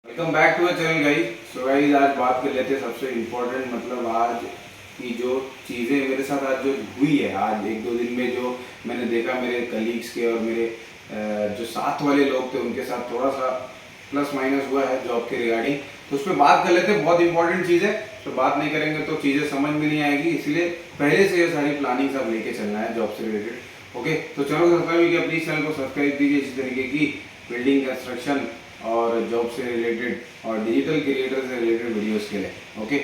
Welcome back to a channel guys. So guys आज बात कर लेते हैं सबसे इम्पोर्टेंट मतलब आज की जो चीज़ें मेरे साथ आज जो हुई है आज एक दो दिन में जो मैंने देखा मेरे कलीग्स के और मेरे जो साथ वाले लोग थे उनके साथ थोड़ा सा प्लस माइनस हुआ है जॉब के रिगार्डिंग। तो उस पर बात कर लेते हैं। बहुत इंपॉर्टेंट चीज़ है, तो बात नहीं करेंगे तो चीज़ें समझ में नहीं आएगी, इसलिए पहले से ये सारी प्लानिंग सब लेके चलना है जॉब से रिलेटेड। ओके, तो चलो सब्सक्राइब किया, प्लीज़ चैनल को सब्सक्राइब कीजिए इसी तरीके की बिल्डिंग कंस्ट्रक्शन और जॉब से रिलेटेड और डिजिटल क्रिएटर से रिलेटेड वीडियोस के लिए। ओके,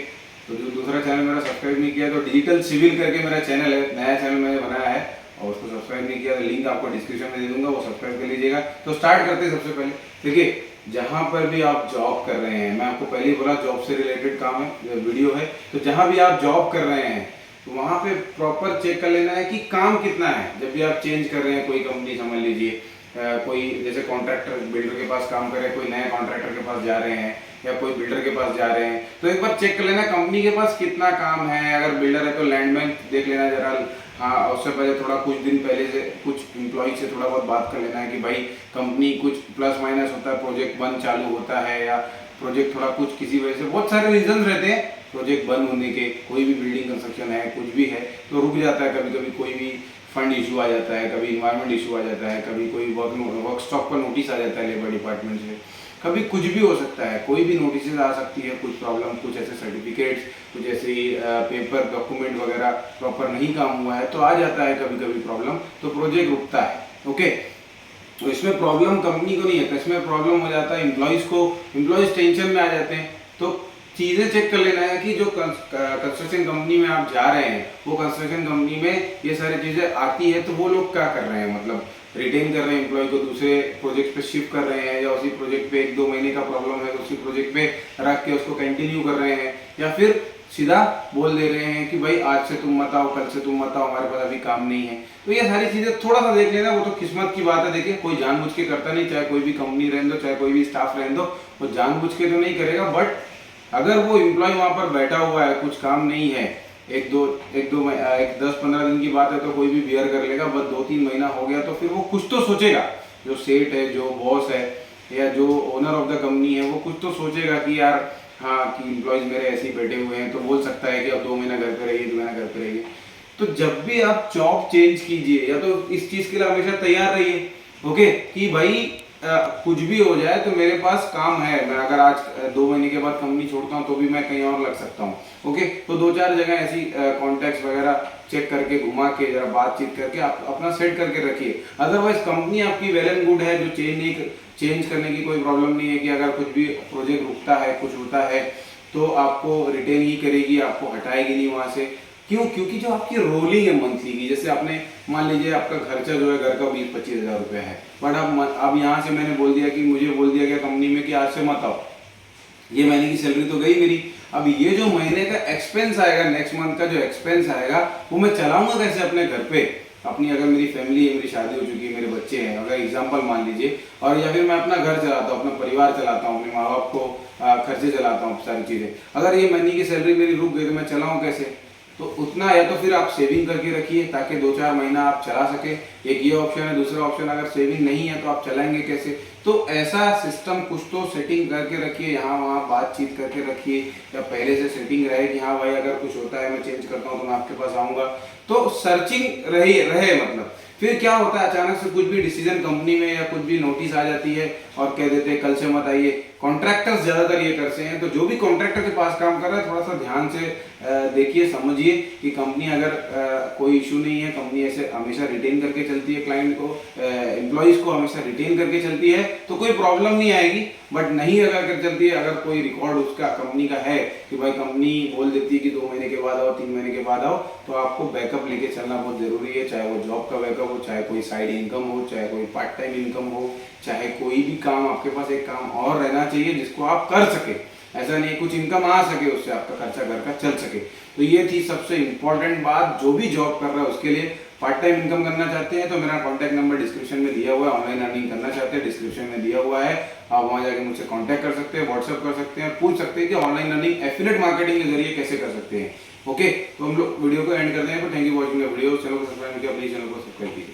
तो जो दूसरा चैनल मेरा सब्सक्राइब नहीं किया तो डिजिटल सिविल करके मेरा चैनल है, नया चैनल मैंने बनाया है और उसको सब्सक्राइब नहीं किया तो लिंक आपको डिस्क्रिप्शन में दे दूंगा, वो सब्सक्राइब कर लीजिएगा। तो स्टार्ट करते हैं। सबसे पहले देखिए, जहाँ पर भी आप जॉब कर रहे हैं, मैं आपको पहले ही बोला जॉब से रिलेटेड काम है, वीडियो है, तो जहाँ भी आप जॉब कर रहे हैं तो वहाँ पे प्रॉपर चेक कर लेना है कि काम कितना है। जब भी आप चेंज कर रहे हैं कोई कंपनी, समझ लीजिए कोई जैसे कॉन्ट्रैक्टर बिल्डर के पास काम कर रहे हैं, कोई नए कॉन्ट्रैक्टर के पास जा रहे हैं या कोई बिल्डर के पास जा रहे हैं, तो एक बार चेक कर लेना कंपनी के पास कितना काम है। अगर बिल्डर है तो लैंडमैन देख लेना जरा, हाँ उससे पहले थोड़ा कुछ दिन पहले से कुछ एम्प्लॉय से थोड़ा बहुत बात कर लेना है कि भाई कंपनी कुछ प्लस माइनस होता है, प्रोजेक्ट बंद चालू होता है या प्रोजेक्ट थोड़ा कुछ किसी वजह से, बहुत सारे रीजन रहते हैं प्रोजेक्ट बंद होने के। कोई भी बिल्डिंग कंस्ट्रक्शन है, कुछ भी है तो रुक जाता है, कभी कभी कोई भी फंड इशू आ जाता है, कभी इन्वायरमेंट इशू आ जाता है, कभी कोई वर्क स्टॉप का नोटिस आ जाता है लेबर डिपार्टमेंट से, कभी कुछ भी हो सकता है, कोई भी नोटिस आ सकती है, कुछ प्रॉब्लम, कुछ ऐसे सर्टिफिकेट्स, कुछ ऐसे पेपर डॉक्यूमेंट वगैरह प्रॉपर नहीं काम हुआ है तो आ जाता है कभी कभी प्रॉब्लम, तो प्रोजेक्ट रुकता है। ओके, तो इसमें प्रॉब्लम कंपनी को नहीं है, इसमें प्रॉब्लम हो जाता है एम्प्लॉयज़ को, एम्प्लॉयज़ टेंशन में आ जाते हैं। तो चीज़ें चेक कर लेना है कि जो कंस्ट्रक्शन कंपनी में आप जा रहे हैं वो कंस्ट्रक्शन कंपनी में ये सारी चीज़ें आती है तो वो लोग क्या कर रहे हैं, मतलब रिटेन कर रहे हैं एम्प्लॉय को, दूसरे प्रोजेक्ट पे शिफ्ट कर रहे हैं, या उसी प्रोजेक्ट पे एक दो महीने का प्रॉब्लम है तो उसी प्रोजेक्ट पे रख के उसको कंटिन्यू कर रहे हैं, या फिर सीधा बोल दे रहे हैं कि भाई आज से तुम मत आओ, कल से तुम मत आओ, हमारे पास अभी काम नहीं है। तो ये सारी चीज़ें थोड़ा सा देख लेना, वो तो किस्मत की बात है। देखिए, कोई जानबूझ के करता नहीं, चाहे कोई भी कंपनी रहने दो, चाहे कोई भी स्टाफ रहने दो, वो जानबूझ के तो नहीं करेगा। बट अगर वो एम्प्लॉय वहाँ पर बैठा हुआ है, कुछ काम नहीं है, एक 10-15 दिन की बात है तो कोई भी बियर कर लेगा, बस 2-3 महीना हो गया तो फिर वो कुछ तो सोचेगा, जो सेठ है, जो बॉस है या जो ओनर ऑफ द कंपनी है, वो कुछ तो सोचेगा कि यार हाँ कि एम्प्लॉयज मेरे ऐसे ही बैठे हुए हैं, तो बोल सकता है कि अब 2 महीना घर पे रहिए, 2 महीना घर पे रहिए। तो जब भी आप जॉब चेंज कीजिए या तो इस चीज़ के लिए हमेशा तैयार रहिए। ओके, कि भाई कुछ भी हो जाए तो मेरे पास काम है, मैं अगर आज 2 महीने के बाद कंपनी छोड़ता हूँ तो भी मैं कहीं और लग सकता हूँ। ओके, तो 2-4 जगह ऐसी कॉन्टैक्ट्स वगैरह चेक करके, घुमा के, जरा बातचीत करके आप अपना सेट करके रखिए। अदरवाइज कंपनी आपकी वेल एंड गुड है, जो चेंज करने की कोई प्रॉब्लम नहीं है कि अगर कुछ भी प्रोजेक्ट रुकता है, कुछ होता है तो आपको रिटेन ही करेगी, आपको हटाएगी नहीं वहाँ से। क्यों? क्योंकि जो आपकी रोलिंग है मंथली की, जैसे आपने मान लीजिए आपका खर्चा जो है घर का 20-25 हज़ार रुपये है, बट अब यहाँ से मैंने बोल दिया कि मुझे बोल दिया गया कंपनी में कि आज से मत आओ, ये महीने की सैलरी तो गई मेरी, अब ये जो महीने का एक्सपेंस आएगा, नेक्स्ट मंथ का जो एक्सपेंस आएगा वो मैं चलाऊंगा कैसे अपने घर पे? अपनी अगर मेरी फैमिली है, मेरी शादी हो चुकी है, मेरे बच्चे हैं, अगर एग्जांपल मान लीजिए, और या फिर मैं अपना घर चलाता हूँ, अपना परिवार चलाता हूँ, अपने माँ बाप को खर्चे चलाता हूँ, सारी चीज़ें, अगर ये महीने की सैलरी मेरी रुक गई तो मैं चलाऊँ कैसे? तो उतना या तो फिर आप सेविंग करके रखिए ताकि 2-4 महीना आप चला सके, एक ये ऑप्शन है। दूसरा ऑप्शन, अगर सेविंग नहीं है तो आप चलाएंगे कैसे? तो ऐसा सिस्टम कुछ तो सेटिंग करके रखिए, यहाँ वहाँ बातचीत करके रखिए, या पहले से सेटिंग रहे कि हाँ भाई अगर कुछ होता है, मैं चेंज करता हूँ तो मैं आपके पास आऊँगा, तो सर्चिंग रहे मतलब। फिर क्या होता है, अचानक से कुछ भी डिसीजन कंपनी में या कुछ भी नोटिस आ जाती है और कह देते हैं कल से मत आइए। कॉन्ट्रैक्टर्स ज़्यादातर ये करते हैं, तो जो भी कॉन्ट्रैक्टर के पास काम कर रहा है थोड़ा सा ध्यान से देखिए, समझिए कि कंपनी अगर कोई इशू नहीं है, कंपनी ऐसे हमेशा रिटेन करके चलती है, क्लाइंट को, एम्प्लॉयज़ को हमेशा रिटेन करके चलती है तो कोई प्रॉब्लम नहीं आएगी। बट नहीं अगर कर चलती है, अगर कोई रिकॉर्ड उसका कंपनी का है कि भाई कंपनी बोल देती है कि 2 महीने के बाद आओ, 3 महीने के बाद आओ, तो आपको बैकअप लेके चलना बहुत ज़रूरी है। चाहे वो जॉब का बैकअप हो, चाहे कोई साइड इनकम हो, चाहे कोई पार्ट टाइम इनकम हो, चाहे कोई भी काम, आपके पास एक काम और रहना चाहिए जिसको आप कर सके। ऐसा नहीं, कुछ इनकम आ सके, उससे आपका खर्चा घर का चल सके। तो ये थी सबसे इम्पोर्टेंट बात। जो भी जॉब कर रहा है उसके लिए, पार्ट टाइम इनकम करना चाहते हैं तो मेरा कॉन्टैक्ट नंबर डिस्क्रिप्शन में दिया हुआ है, ऑनलाइन अर्निंग करना चाहते हैं डिस्क्रिप्शन में दिया हुआ है, आप वहाँ जाके मुझसे कॉन्टैक्ट कर सकते हैं, व्हाट्सअप कर सकते हैं, पूछ सकते हैं कि ऑनलाइन अर्निंग एफिलिएट मार्केटिंग के जरिए कैसे कर सकते हैं। ओके, तो हम लोग वीडियो को एंड करते हैं। तो thank you watching the video. Channel को सब्सक्राइब किया, प्लीज चैनल को सब्सक्राइब कीजिए।